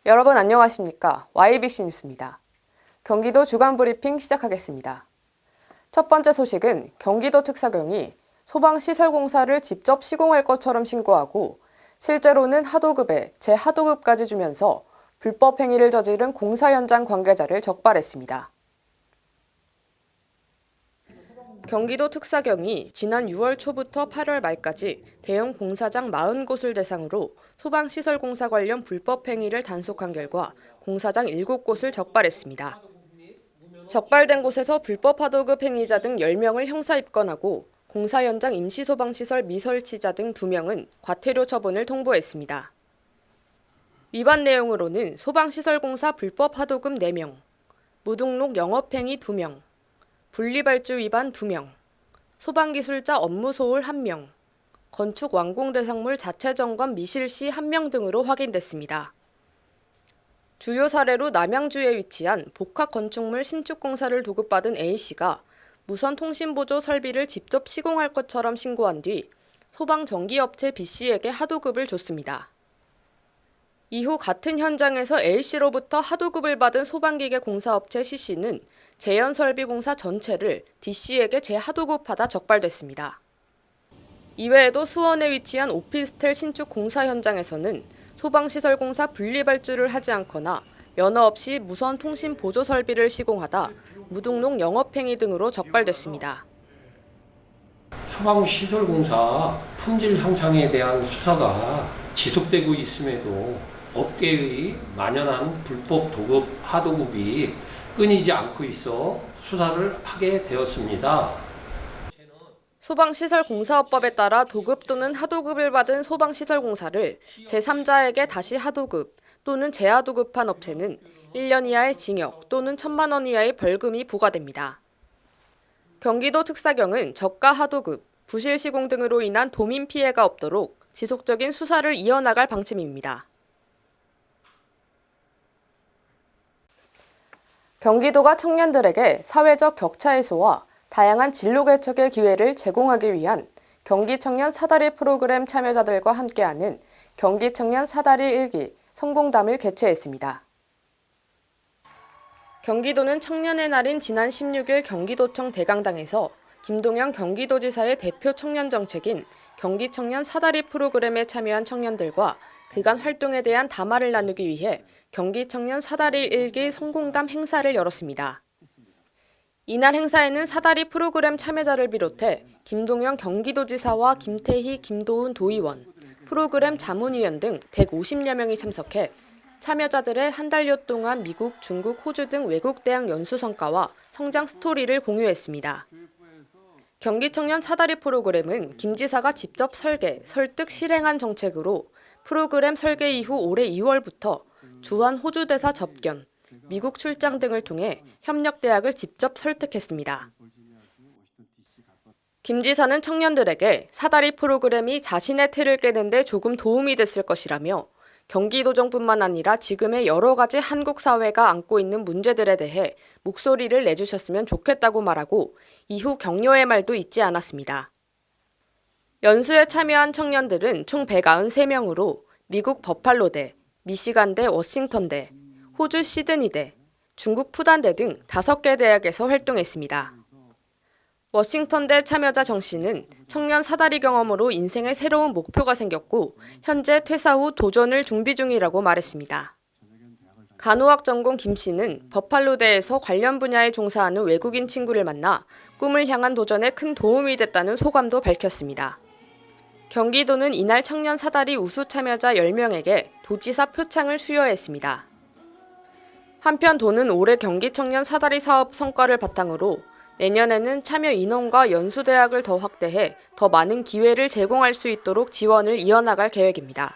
여러분 안녕하십니까? YBC 뉴스입니다. 경기도 주간 브리핑 시작하겠습니다. 첫 번째 소식은 경기도 특사경이 소방시설공사를 직접 시공할 것처럼 신고하고 실제로는 하도급에 재하도급까지 주면서 불법 행위를 저지른 공사 현장 관계자를 적발했습니다. 경기도 특사경이 지난 6월 초부터 8월 말까지 대형 공사장 40곳을 대상으로 소방시설공사 관련 불법 행위를 단속한 결과 공사장 7곳을 적발했습니다. 적발된 곳에서 불법 하도급 행위자 등 10명을 형사 입건하고 공사 현장 임시소방시설 미설치자 등 2명은 과태료 처분을 통보했습니다. 위반 내용으로는 소방시설공사 불법 하도급 4명, 무등록 영업행위 2명, 분리발주 위반 2명, 소방기술자 업무 소홀 1명, 건축 완공대상물 자체 점검 미실시 1명 등으로 확인됐습니다. 주요 사례로 남양주에 위치한 복합 건축물 신축공사를 도급받은 A씨가 무선 통신보조 설비를 직접 시공할 것처럼 신고한 뒤 소방전기업체 B씨에게 하도급을 줬습니다. 이후 같은 현장에서 A씨로부터 하도급을 받은 소방기계 공사업체 C씨는 재현설비공사 전체를 D씨에게 재하도급하다 적발됐습니다. 이외에도 수원에 위치한 오피스텔 신축 공사 현장에서는 소방시설공사 분리발주를 하지 않거나 면허 없이 무선 통신 보조 설비를 시공하다 무등록 영업행위 등으로 적발됐습니다. 소방시설공사 품질 향상에 대한 수사가 지속되고 있음에도 업계의 만연한 불법 도급, 하도급이 끊이지 않고 있어 수사를 하게 되었습니다. 소방시설공사업법에 따라 도급 또는 하도급을 받은 소방시설공사를 제3자에게 다시 하도급 또는 재하도급한 업체는 1년 이하의 징역 또는 1,000만 원 이하의 벌금이 부과됩니다. 경기도 특사경은 저가 하도급, 부실 시공 등으로 인한 도민 피해가 없도록 지속적인 수사를 이어나갈 방침입니다. 경기도가 청년들에게 사회적 격차 해소와 다양한 진로 개척의 기회를 제공하기 위한 경기청년 사다리 프로그램 참여자들과 함께하는 경기청년 사다리 일기 성공담을 개최했습니다. 경기도는 청년의 날인 지난 16일 경기도청 대강당에서 김동연 경기도지사의 대표 청년 정책인 경기청년 사다리 프로그램에 참여한 청년들과 그간 활동에 대한 담화를 나누기 위해 경기청년 사다리 일기 성공담 행사를 열었습니다. 이날 행사에는 사다리 프로그램 참여자를 비롯해 김동연 경기도지사와 김태희, 김도훈 도의원, 프로그램 자문위원 등 150여 명이 참석해 참여자들의 한 달여 동안 미국, 중국, 호주 등 외국 대학 연수 성과와 성장 스토리를 공유했습니다. 경기청년 사다리 프로그램은 김 지사가 직접 설계, 설득, 실행한 정책으로 프로그램 설계 이후 올해 2월부터 주한 호주 대사 접견, 미국 출장 등을 통해 협력 대학을 직접 설득했습니다. 김 지사는 청년들에게 사다리 프로그램이 자신의 틀을 깨는 데 조금 도움이 됐을 것이라며 경기도정뿐만 아니라 지금의 여러 가지 한국 사회가 안고 있는 문제들에 대해 목소리를 내주셨으면 좋겠다고 말하고 이후 격려의 말도 잊지 않았습니다. 연수에 참여한 청년들은 총 193명으로 미국 버팔로대, 미시간대 워싱턴대, 호주 시드니대, 중국 푸단대 등 5개 대학에서 활동했습니다. 워싱턴대 참여자 정 씨는 청년 사다리 경험으로 인생의 새로운 목표가 생겼고 현재 퇴사 후 도전을 준비 중이라고 말했습니다. 간호학 전공 김 씨는 버팔로대에서 관련 분야에 종사하는 외국인 친구를 만나 꿈을 향한 도전에 큰 도움이 됐다는 소감도 밝혔습니다. 경기도는 이날 청년 사다리 우수 참여자 10명에게 도지사 표창을 수여했습니다. 한편 도는 올해 경기청년 사다리 사업 성과를 바탕으로 내년에는 참여 인원과 연수대학을 더 확대해 더 많은 기회를 제공할 수 있도록 지원을 이어나갈 계획입니다.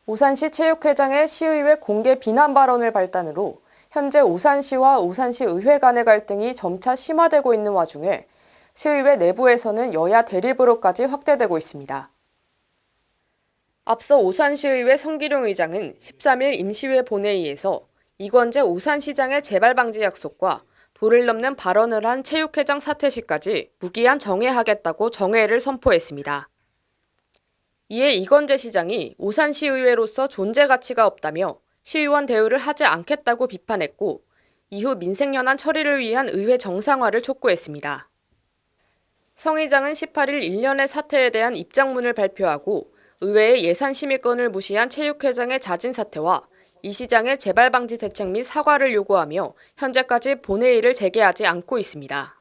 오산시 체육회장의 시의회 공개 비난 발언을 발단으로 현재 오산시와 오산시 의회 간의 갈등이 점차 심화되고 있는 와중에 시의회 내부에서는 여야 대립으로까지 확대되고 있습니다. 앞서 오산시의회 성기룡 의장은 13일 임시회 본회의에서 이건재 오산시장의 재발 방지 약속과 도를 넘는 발언을 한 체육회장 사퇴 시까지 무기한 정회하겠다고 정회를 선포했습니다. 이에 이건재 시장이 오산시의회로서 존재 가치가 없다며 시의원 대우를 하지 않겠다고 비판했고 이후 민생연한 처리를 위한 의회 정상화를 촉구했습니다. 성 의장은 18일 일련의 사태에 대한 입장문을 발표하고 의회의 예산심의권을 무시한 체육회장의 자진 사퇴와 이 시장의 재발방지 대책 및 사과를 요구하며 현재까지 본회의를 재개하지 않고 있습니다.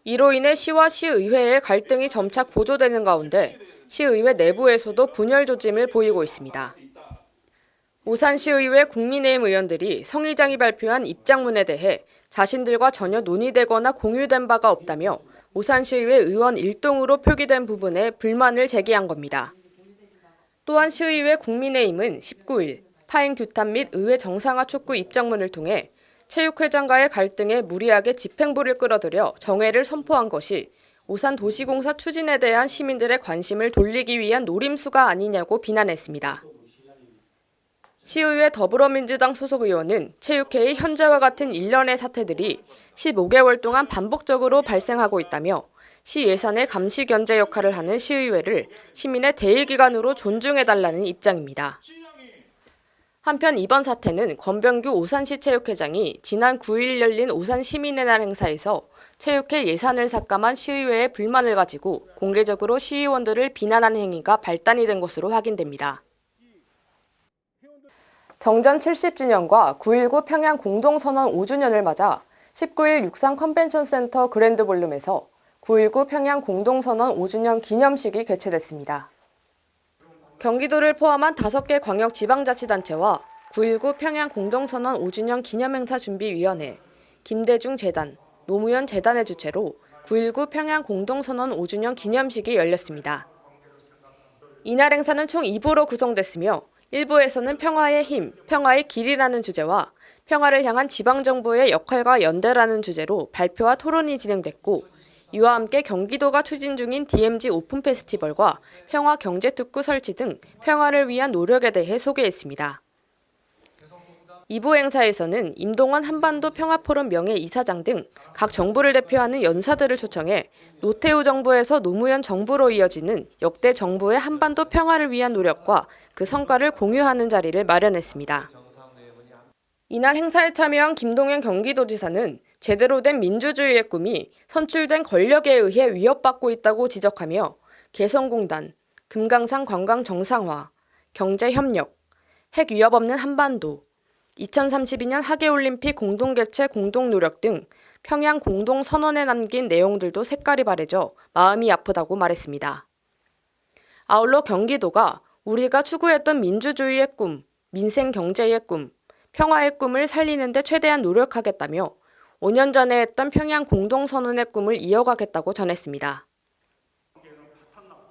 이로 인해 시와 시의회의 갈등이 점차 고조되는 가운데 시의회 내부에서도 분열 조짐을 보이고 있습니다. 오산시의회 국민의힘 의원들이 성 의장이 발표한 입장문에 대해 자신들과 전혀 논의되거나 공유된 바가 없다며 오산시의회 의원 일동으로 표기된 부분에 불만을 제기한 겁니다. 또한 시의회 국민의힘은 19일 파행 규탄 및 의회 정상화 촉구 입장문을 통해 체육회장과의 갈등에 무리하게 집행부를 끌어들여 정회를 선포한 것이 오산도시공사 추진에 대한 시민들의 관심을 돌리기 위한 노림수가 아니냐고 비난했습니다. 시의회 더불어민주당 소속 의원은 체육회의 현재와 같은 일련의 사태들이 15개월 동안 반복적으로 발생하고 있다며 시 예산의 감시 견제 역할을 하는 시의회를 시민의 대의기관으로 존중해달라는 입장입니다. 한편 이번 사태는 권병규 오산시 체육회장이 지난 9일 열린 오산 시민의 날 행사에서 체육회 예산을 삭감한 시의회의 불만을 가지고 공개적으로 시의원들을 비난한 행위가 발단이 된 것으로 확인됩니다. 정전 70주년과 9.19 평양 공동선언 5주년을 맞아 19일 육상 컨벤션센터 그랜드 볼룸에서 9.19 평양 공동선언 5주년 기념식이 개최됐습니다. 경기도를 포함한 5개 광역지방자치단체와 9.19 평양 공동선언 5주년 기념행사준비위원회, 김대중 재단, 노무현 재단의 주최로 9.19 평양 공동선언 5주년 기념식이 열렸습니다. 이날 행사는 총 2부로 구성됐으며 1부에서는 평화의 힘, 평화의 길이라는 주제와 평화를 향한 지방정부의 역할과 연대라는 주제로 발표와 토론이 진행됐고 이와 함께 경기도가 추진 중인 DMZ 오픈 페스티벌과 평화 경제특구 설치 등 평화를 위한 노력에 대해 소개했습니다. 2부 행사에서는 임동원 한반도 평화포럼 명예이사장 등 각 정부를 대표하는 연사들을 초청해 노태우 정부에서 노무현 정부로 이어지는 역대 정부의 한반도 평화를 위한 노력과 그 성과를 공유하는 자리를 마련했습니다. 이날 행사에 참여한 김동연 경기도지사는 제대로 된 민주주의의 꿈이 선출된 권력에 의해 위협받고 있다고 지적하며 개성공단, 금강산 관광 정상화, 경제협력, 핵 위협 없는 한반도, 2032년 하계올림픽 공동개최 공동노력 등 평양 공동선언에 남긴 내용들도 색깔이 바래져 마음이 아프다고 말했습니다. 아울러 경기도가 우리가 추구했던 민주주의의 꿈, 민생경제의 꿈, 평화의 꿈을 살리는 데 최대한 노력하겠다며 5년 전에 했던 평양 공동선언의 꿈을 이어가겠다고 전했습니다.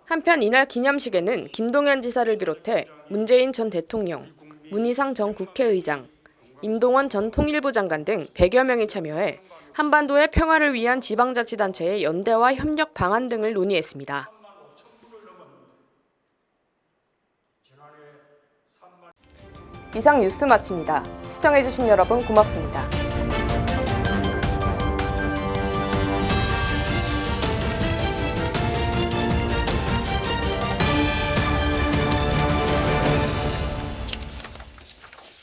한편 이날 기념식에는 김동연 지사를 비롯해 문재인 전 대통령, 문희상 전 국회의장, 임동원 전 통일부 장관 등 100여 명이 참여해 한반도의 평화를 위한 지방자치단체의 연대와 협력 방안 등을 논의했습니다. 이상 뉴스 마칩니다. 시청해주신 여러분 고맙습니다.